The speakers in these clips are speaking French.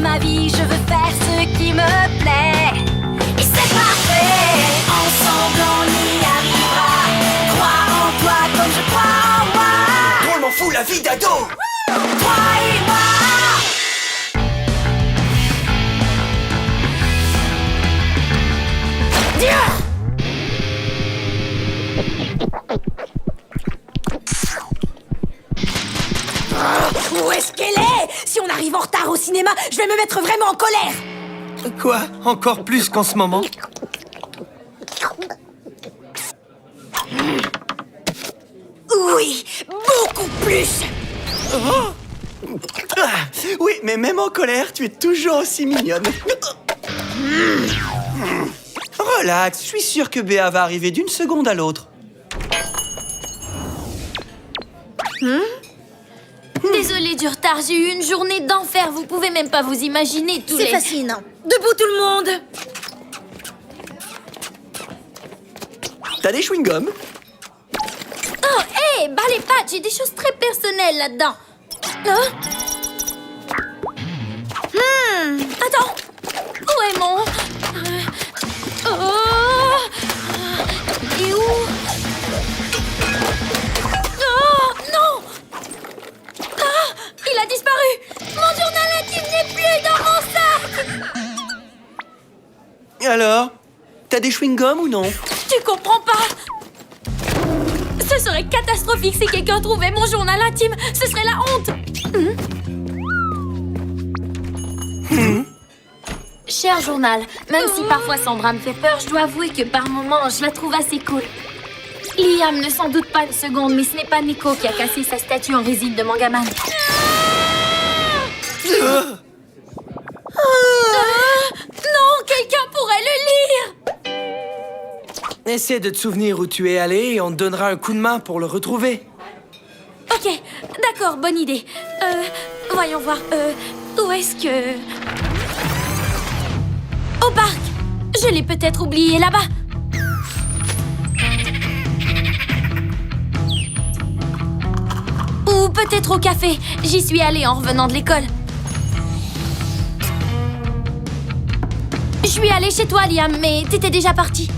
ma vie, je veux faire ce qui me plaît. Et c'est parfait, ensemble on y arrivera. Crois en toi comme je crois en moi. On m'en fout la vie d'ado. Toi et moi. Où est-ce qu'elle est? Si on arrive en retard au cinéma, je vais me mettre vraiment en colère. Quoi? Encore plus qu'en ce moment? Oui, beaucoup plus. Oui, mais même en colère, tu es toujours aussi mignonne. Relax, je suis sûr que Béa va arriver d'une seconde à l'autre. Désolée du retard, j'ai eu une journée d'enfer. Vous pouvez même pas vous imaginer tous les... C'est fascinant. Debout tout le monde. T'as des chewing-gums? Oh, hé, bah les pattes, j'ai des choses très personnelles là-dedans. Hein? Attends. Où est mon... Et où? Oh, non! Ah, il a disparu! Mon journal intime n'est plus dans mon sac! Alors? T'as des chewing-gums ou non? Tu comprends pas? Ce serait catastrophique si quelqu'un trouvait mon journal intime. Ce serait la honte. Cher journal, même si parfois Sandra me fait peur, je dois avouer que par moments, je la trouve assez cool. Liam ne s'en doute pas une seconde, mais ce n'est pas Nico qui a cassé sa statue en résine de Mangaman. Non, quelqu'un pourrait le lire! Essaie de te souvenir où tu es allé et on te donnera un coup de main pour le retrouver. Ok, d'accord, bonne idée. Voyons voir, où est-ce que... Au parc! Je l'ai peut-être oublié là-bas. Ou peut-être au café. J'y suis allée en revenant de l'école. Je suis allée chez toi, Liam, mais t'étais déjà parti.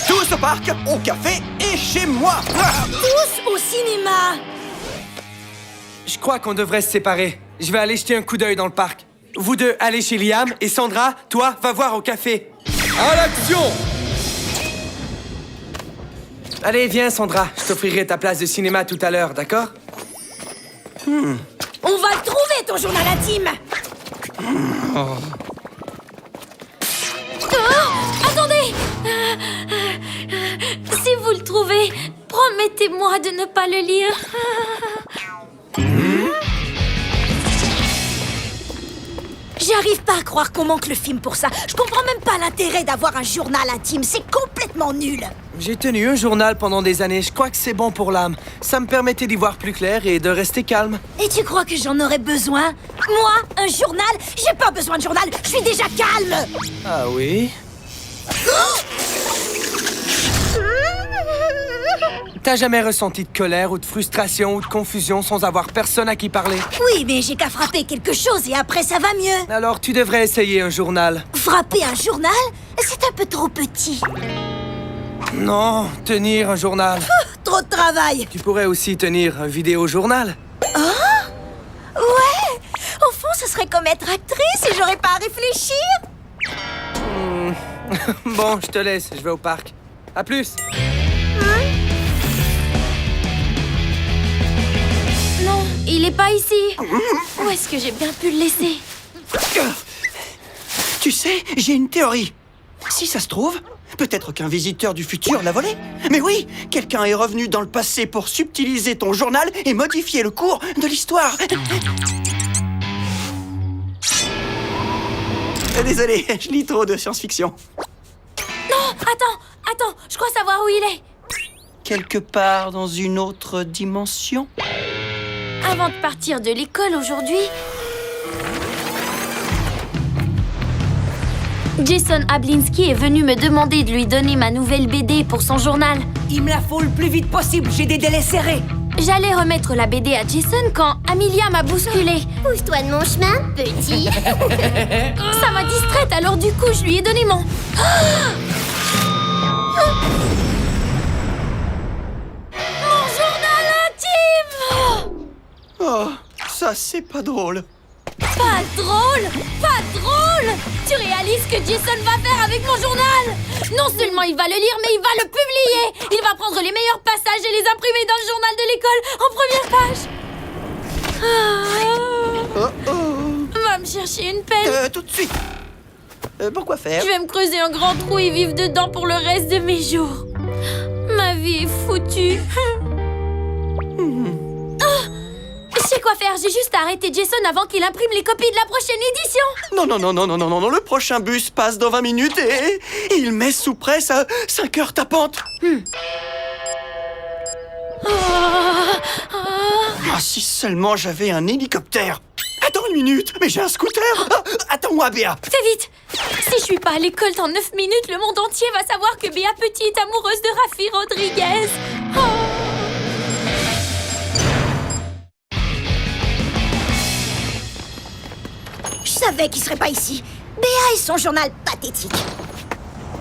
Tous au parc, au café et chez moi. Tous au cinéma. Je crois qu'on devrait se séparer. Je vais aller jeter un coup d'œil dans le parc. Vous deux, allez chez Liam et Sandra, toi, va voir au café. À l'action! Allez, viens, Sandra. Je t'offrirai ta place de cinéma tout à l'heure, d'accord? On va le trouver, ton journal intime. Oh, attendez! Si vous le trouvez, promettez-moi de ne pas le lire. J'arrive pas à croire qu'on manque le film pour ça. Je comprends même pas l'intérêt d'avoir un journal intime. C'est complètement nul. J'ai tenu un journal pendant des années. Je crois que c'est bon pour l'âme. Ça me permettait d'y voir plus clair et de rester calme. Et tu crois que j'en aurais besoin? Moi, un journal? J'ai pas besoin de journal. Je suis déjà calme. Ah oui? T'as jamais ressenti de colère ou de frustration ou de confusion sans avoir personne à qui parler? Oui, mais j'ai qu'à frapper quelque chose et après ça va mieux. Alors tu devrais essayer un journal. Frapper un journal? C'est un peu trop petit. Non, tenir un journal. Trop de travail. Tu pourrais aussi tenir un vidéo-journal. Ouais. Au fond, ce serait comme être actrice et j'aurais pas à réfléchir. Bon, je te laisse, je vais au parc. À plus. Non, il est pas ici. Où est-ce que j'ai bien pu le laisser? Tu sais, j'ai une théorie. Si ça se trouve, peut-être qu'un visiteur du futur l'a volé. Mais oui, quelqu'un est revenu dans le passé pour subtiliser ton journal et modifier le cours de l'histoire. Désolé, je lis trop de science-fiction. Non, attends, je crois savoir où il est. Quelque part dans une autre dimension. Avant de partir de l'école aujourd'hui, Jason Ablinski est venu me demander de lui donner ma nouvelle BD pour son journal. Il me la faut le plus vite possible, j'ai des délais serrés. J'allais remettre la BD à Jason quand Amelia m'a bousculée. Pousse-toi de mon chemin, petit. Ça m'a distraite, alors du coup, je lui ai donné mon... Mon journal intime! Oh, ça c'est pas drôle. Pas drôle! Pas drôle! Tu réalises ce que Jason va faire avec mon journal? Non seulement il va le lire, mais il va le publier! Il va prendre les meilleurs passages et les imprimer dans le journal de l'école, en première page! Oh oh. Va me chercher une pelle. Tout de suite. Pourquoi faire? Je vais me creuser un grand trou et vivre dedans pour le reste de mes jours. Ma vie est foutue. Je sais quoi faire, j'ai juste à arrêter Jason avant qu'il imprime les copies de la prochaine édition. Non, non, non, non, non, non, non, non, le prochain bus passe dans 20 minutes et il met sous presse à 5 heures tapantes. Ah, si seulement j'avais un hélicoptère. Attends une minute, mais j'ai un scooter. Ah, attends-moi, Béa. Fais vite. Si je suis pas à l'école dans 9 minutes, le monde entier va savoir que Béa Petit est amoureuse de Rafi Rodriguez. Je savais qu'il serait pas ici. Béa et son journal pathétique.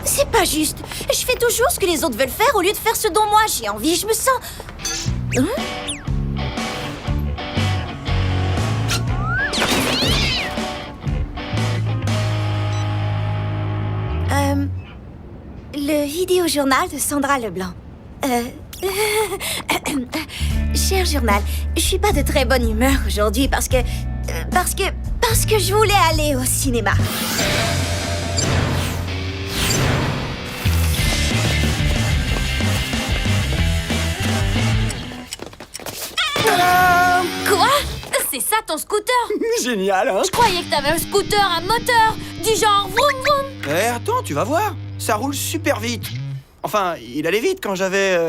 C'est pas juste. Je fais toujours ce que les autres veulent faire au lieu de faire ce dont moi j'ai envie. Je me sens... Le vidéo-journal de Sandra Leblanc. Cher journal, je suis pas de très bonne humeur aujourd'hui parce que je voulais aller au cinéma. Quoi? C'est ça ton scooter? Génial, hein? Je croyais que t'avais un scooter à moteur, du genre vroom vroom. Attends, tu vas voir. Ça roule super vite. Enfin, il allait vite quand j'avais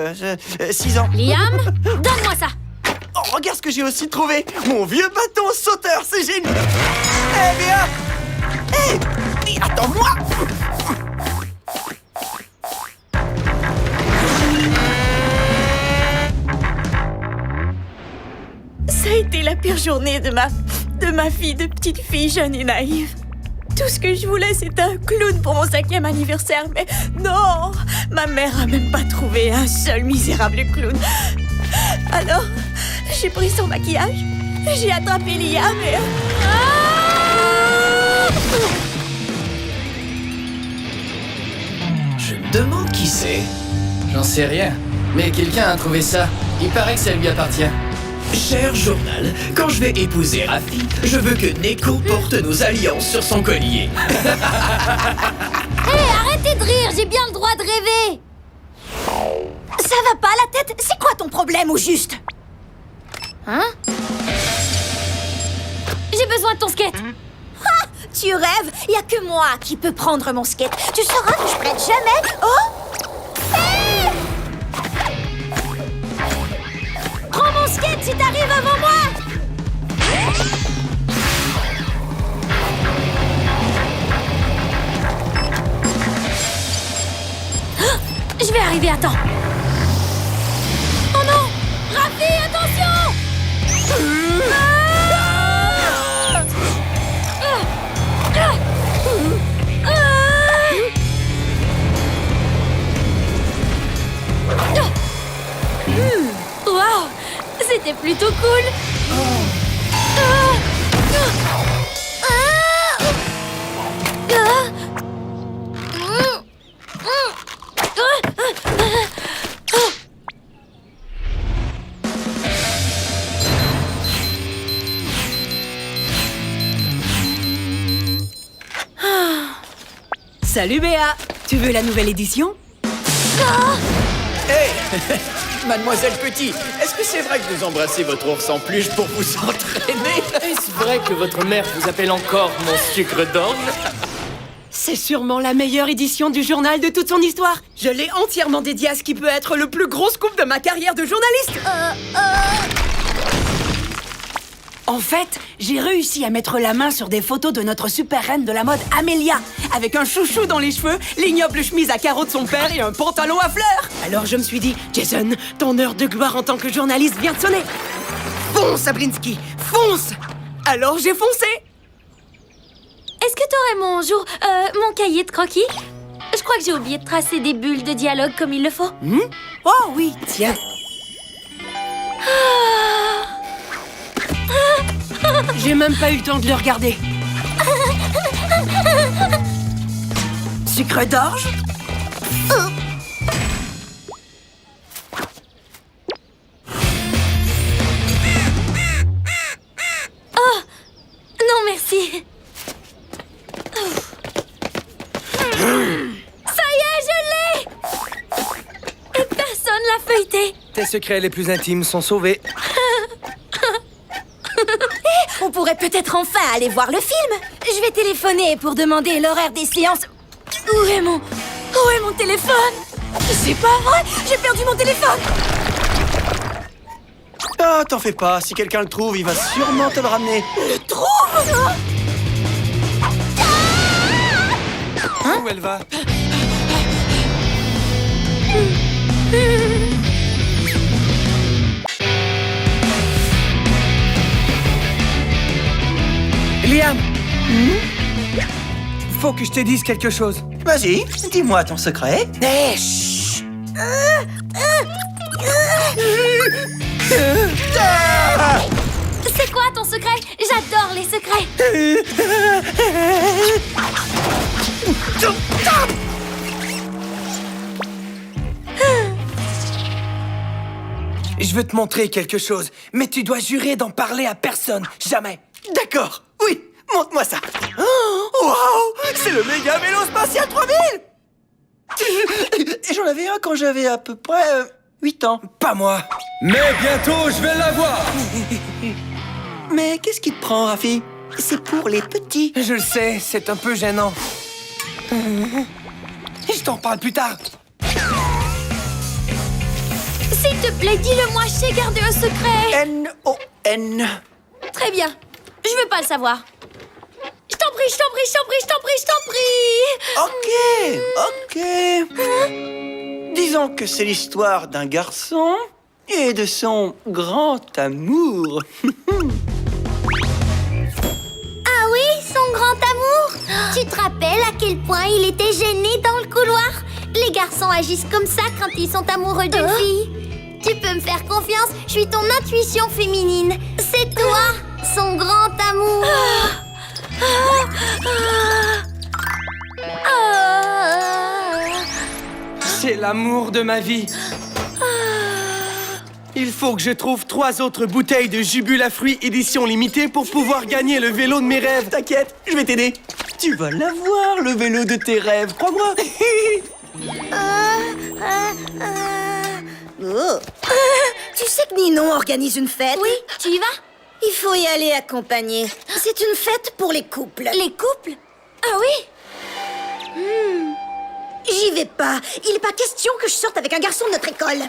6 ans. Liam, donne-moi ça. Oh, regarde ce que j'ai aussi trouvé. Mon vieux bâton sauteur, c'est génial. Hé, Béa. Hé, attends-moi. Ça a été la pire journée de ma vie de petite fille jeune et naïve. Tout ce que je voulais, c'était un clown pour mon 5e anniversaire, mais non! Ma mère a même pas trouvé un seul misérable clown. Alors, j'ai pris son maquillage, j'ai attrapé Liam et... Je me demande qui c'est. J'en sais rien. Mais quelqu'un a trouvé ça. Il paraît que ça lui appartient. Cher journal, quand je vais épouser Rafi, je veux que Neko porte nos alliances sur son collier. Hé, arrêtez de rire, j'ai bien le droit de rêver. Ça va pas la tête? C'est quoi ton problème au juste? Hein? J'ai besoin de ton skate. Ah, tu rêves? Y a que moi qui peux prendre mon skate. Tu sauras que je prête jamais. Oh! Hey! Prends mon skate si t'arrives avant moi! Je vais arriver à temps. Oh non! Rafi, attention! Waouh! C'était plutôt cool! Salut Béa! Tu veux la nouvelle édition? Hey! Mademoiselle Petit, est-ce que c'est vrai que vous embrassez votre ours en peluche pour vous entraîner? Est-ce vrai que votre mère vous appelle encore mon sucre d'orge? C'est sûrement la meilleure édition du journal de toute son histoire. Je l'ai entièrement dédiée à ce qui peut être le plus gros scoop de ma carrière de journaliste. En fait, j'ai réussi à mettre la main sur des photos de notre super reine de la mode Amélia, avec un chouchou dans les cheveux, l'ignoble chemise à carreaux de son père et un pantalon à fleurs. Alors je me suis dit, Jason, ton heure de gloire en tant que journaliste vient de sonner. Fonce, Sablinsky, fonce! Alors j'ai foncé. Est-ce que t'aurais mon cahier de croquis? Je crois que j'ai oublié de tracer des bulles de dialogue comme il le faut. Oh oui, tiens. J'ai même pas eu le temps de le regarder. Sucre d'orge? Non, merci. Ça y est, je l'ai! Et personne l'a feuilleté. Tes secrets les plus intimes sont sauvés. On pourrait peut-être enfin aller voir le film. Je vais téléphoner pour demander l'horaire des séances. Où est mon téléphone? C'est pas vrai, j'ai perdu mon téléphone. Ah, t'en fais pas, si quelqu'un le trouve, il va sûrement te le ramener. Le trouve? Où elle va? Liam! Faut que je te dise quelque chose. Vas-y, dis-moi ton secret. Eh, chut! C'est quoi ton secret? J'adore les secrets. Je veux te montrer quelque chose, mais tu dois jurer d'en parler à personne, jamais. D'accord, oui, montre-moi ça. Oh, waouh, c'est le méga vélo spatial 3000. J'en avais un quand j'avais à peu près 8 ans. Pas moi. Mais bientôt, je vais l'avoir. Mais qu'est-ce qui te prend, Rafi? C'est pour les petits. Je le sais, c'est un peu gênant. Je t'en parle plus tard. S'il te plaît, dis-le-moi, je sais garder un secret. N-O-N. Très bien. Je veux pas le savoir. Je t'en prie, je t'en prie, je t'en prie, je t'en prie, je t'en prie. Ok. Disons que c'est l'histoire d'un garçon et de son grand amour. Ah oui, son grand amour. Tu te rappelles à quel point il était gêné dans le couloir? Les garçons agissent comme ça quand ils sont amoureux d'une fille. Tu peux me faire confiance, je suis ton intuition féminine. C'est toi, son grand amour. C'est l'amour de ma vie. Il faut que je trouve 3 autres bouteilles de Jubule à fruits édition limitée pour pouvoir gagner le vélo de mes rêves. T'inquiète, je vais t'aider. Tu vas l'avoir, le vélo de tes rêves, crois-moi. Tu sais que Ninon organise une fête? Oui, tu y vas? Il faut y aller accompagner. C'est une fête pour les couples. Les couples? Ah oui? J'y vais pas. Il n'est pas question que je sorte avec un garçon de notre école.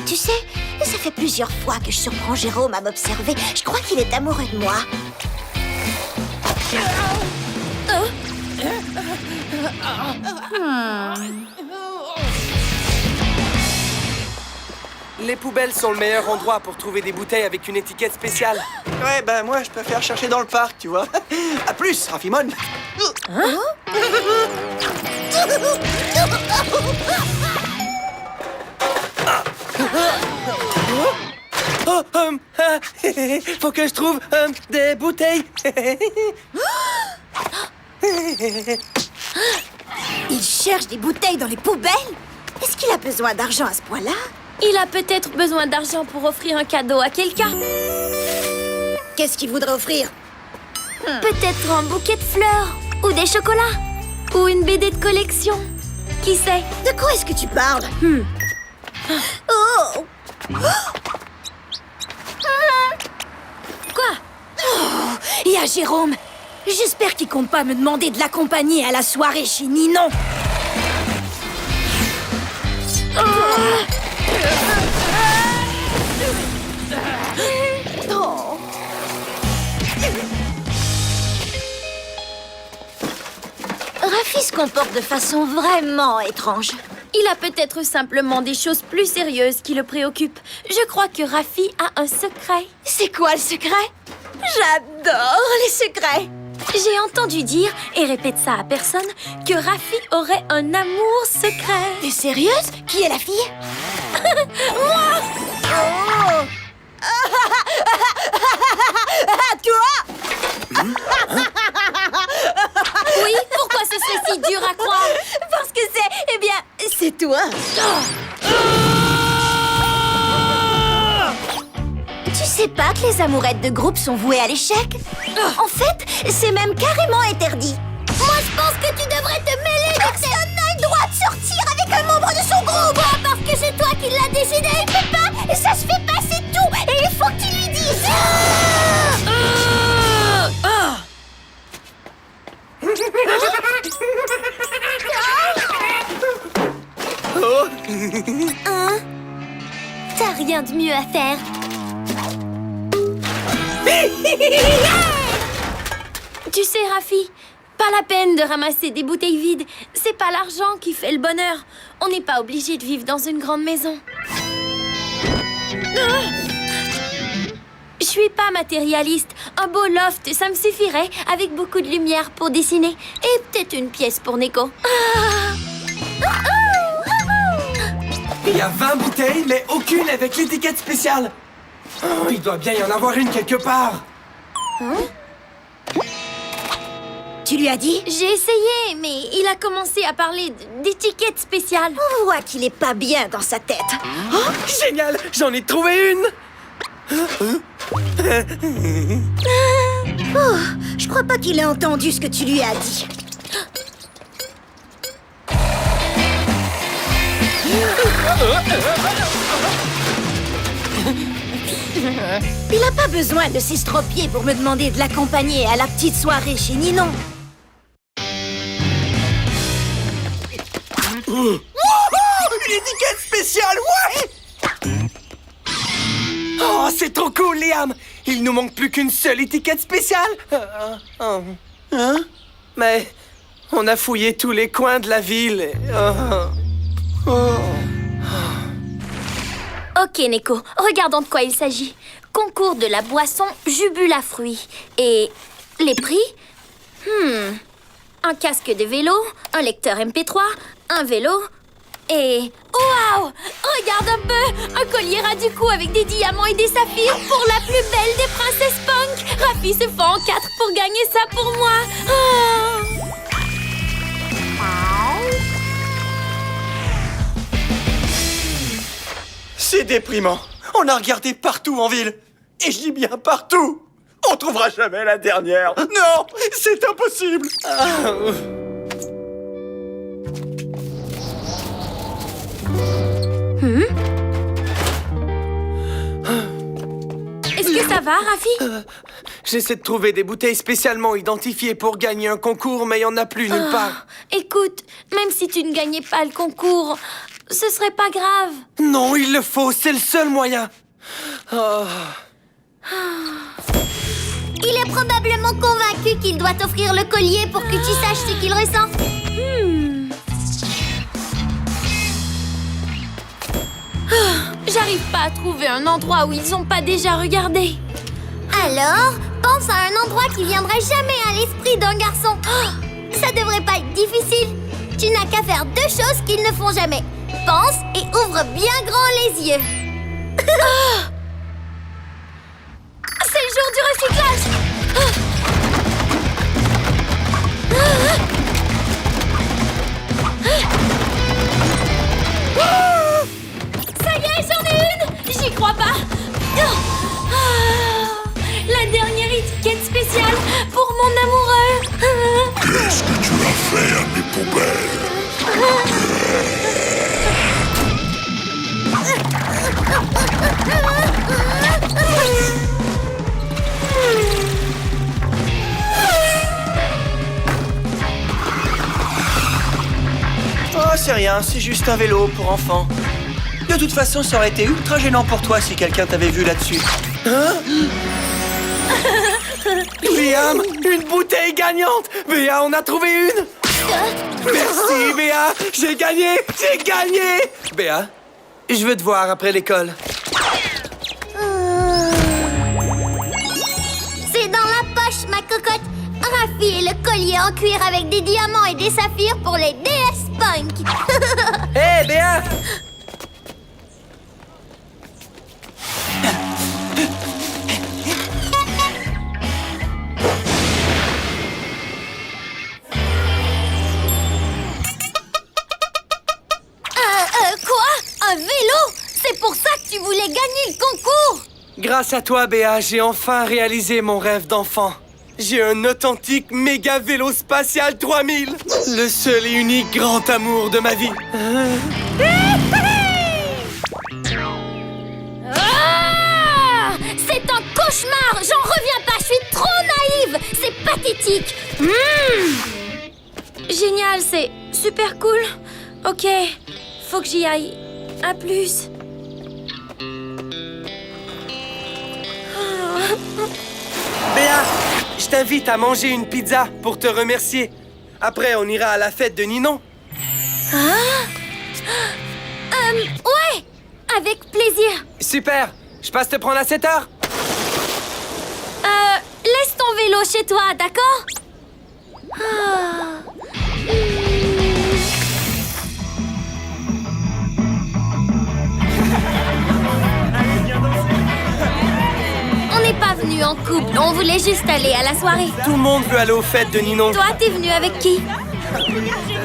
Tu sais, ça fait plusieurs fois que je surprends Jérôme à m'observer. Je crois qu'il est amoureux de moi. Les poubelles sont le meilleur endroit pour trouver des bouteilles avec une étiquette spéciale. Ouais, bah moi, je préfère chercher dans le parc, tu vois. À plus, Rafimon. Faut que je trouve des bouteilles. Il cherche des bouteilles dans les poubelles? Est-ce qu'il a besoin d'argent à ce point-là? Il a peut-être besoin d'argent pour offrir un cadeau à quelqu'un. Qu'est-ce qu'il voudrait offrir? Peut-être un bouquet de fleurs, ou des chocolats, ou une BD de collection. Qui sait? De quoi est-ce que tu parles? Oh! Quoi? Il y a Jérôme. J'espère qu'il compte pas me demander de l'accompagner à la soirée chez Ninon. Oh. Rafi se comporte de façon vraiment étrange. Il a peut-être simplement des choses plus sérieuses qui le préoccupent. Je crois que Rafi a un secret. C'est quoi le secret? J'adore les secrets. J'ai entendu dire, et répète ça à personne, que Rafi aurait un amour secret. T'es sérieuse? Qui est la fille? Moi. Oh. Toi. Oui, pourquoi ce serait si dur à croire? Parce que c'est... Eh bien, c'est toi. Tu sais pas que les amourettes de groupe sont vouées à l'échec? En fait, c'est même carrément interdit. Moi, je pense que tu devrais te mêler. Personne n'a le droit de sortir avec un membre de son groupe. Pas parce que c'est toi qui l'as décidé. Il peut pas. Ça se fait pas, c'est tout. Et il faut que tu lui dises. Hein? T'as rien de mieux à faire. Tu sais, Rafi, pas la peine de ramasser des bouteilles vides. C'est pas l'argent qui fait le bonheur. On n'est pas obligé de vivre dans une grande maison. Je suis pas matérialiste. Un beau loft, ça me suffirait, avec beaucoup de lumière pour dessiner. Et peut-être une pièce pour Neko. Il y a 20 bouteilles, mais aucune avec l'étiquette spéciale. Oh, il doit bien y en avoir une quelque part. Tu lui as dit? J'ai essayé, mais il a commencé à parler d'étiquette spéciale. On voit qu'il est pas bien dans sa tête. Oh, génial, j'en ai trouvé une. Oh, je crois pas qu'il ait entendu ce que tu lui as dit. Il a pas besoin de s'estropier pour me demander de l'accompagner à la petite soirée chez Ninon. Une étiquette spéciale, ouais! Oh, c'est trop cool, Liam. Il nous manque plus qu'une seule étiquette spéciale. Hein? Mais on a fouillé tous les coins de la ville. Et... Ok, Neko, regardons de quoi il s'agit. Concours de la boisson Jubula Fruits. Et les prix? Un casque de vélo, un lecteur MP3, un vélo et... Waouh! Regarde un peu! Un collier ras du cou avec des diamants et des saphirs pour la plus belle des princesses punk! Rafi se fend en 4 pour gagner ça pour moi! C'est déprimant. On a regardé partout en ville. Et je dis bien partout. On trouvera jamais la dernière. Non, c'est impossible. Est-ce que ça va, Rafi? J'essaie de trouver des bouteilles spécialement identifiées pour gagner un concours, mais il n'y en a plus nulle part. Écoute, même si tu ne gagnais pas le concours, ce serait pas grave. Non, il le faut, c'est le seul moyen. Il est probablement convaincu qu'il doit t'offrir le collier pour que tu saches ce qu'il ressent. J'arrive pas à trouver un endroit où ils ont pas déjà regardé. Alors, pense à un endroit qui viendrait jamais à l'esprit d'un garçon. Ça devrait pas être difficile. Tu n'as qu'à faire 2 choses qu'ils ne font jamais. Pense et ouvre bien grand les yeux. C'est le jour du recyclage. Ça y est, j'en ai une. J'y crois pas. La dernière étiquette spéciale pour mon amoureux. Qu'est-ce que tu as fait à mes poubelles? Oh, c'est rien, c'est juste un vélo pour enfants. De toute façon, ça aurait été ultra gênant pour toi si quelqu'un t'avait vu là-dessus. Liam, une bouteille gagnante! Béa, on a trouvé une! Merci, Béa! J'ai gagné! J'ai gagné! Béa, je veux te voir après l'école. C'est dans la poche, ma cocotte. Rafi et le collier en cuir avec des diamants et des saphirs pour les DS Punk. Hé, Béa! Quoi? Un vélo? C'est pour ça que tu voulais gagner le concours? Grâce à toi, Béa, j'ai enfin réalisé mon rêve d'enfant. J'ai un authentique méga vélo spatial 3000! Le seul et unique grand amour de ma vie. Ah! C'est un cauchemar! J'en reviens pas, je suis trop naïve! C'est pathétique! Génial, c'est super cool. Ok, faut que j'y aille. À plus. Béa, je t'invite à manger une pizza pour te remercier. Après, on ira à la fête de Ninon. Ouais! Avec plaisir! Super! Je passe te prendre à 7 heures. Laisse ton vélo chez toi, d'accord? On n'est pas venu en couple, on voulait juste aller à la soirée. Tout le monde veut aller aux fêtes de Ninon. Toi, t'es venu avec qui?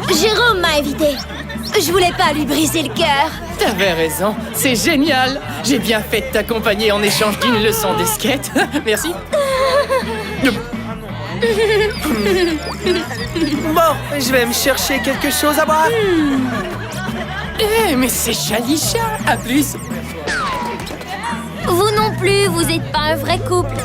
Jérôme m'a invité. Je voulais pas lui briser le cœur. T'avais raison, c'est génial. J'ai bien fait de t'accompagner en échange d'une leçon de skate. Merci. Bon, je vais me chercher quelque chose à boire. Mais c'est Chalisha. À plus. Vous non plus, vous êtes pas un vrai couple.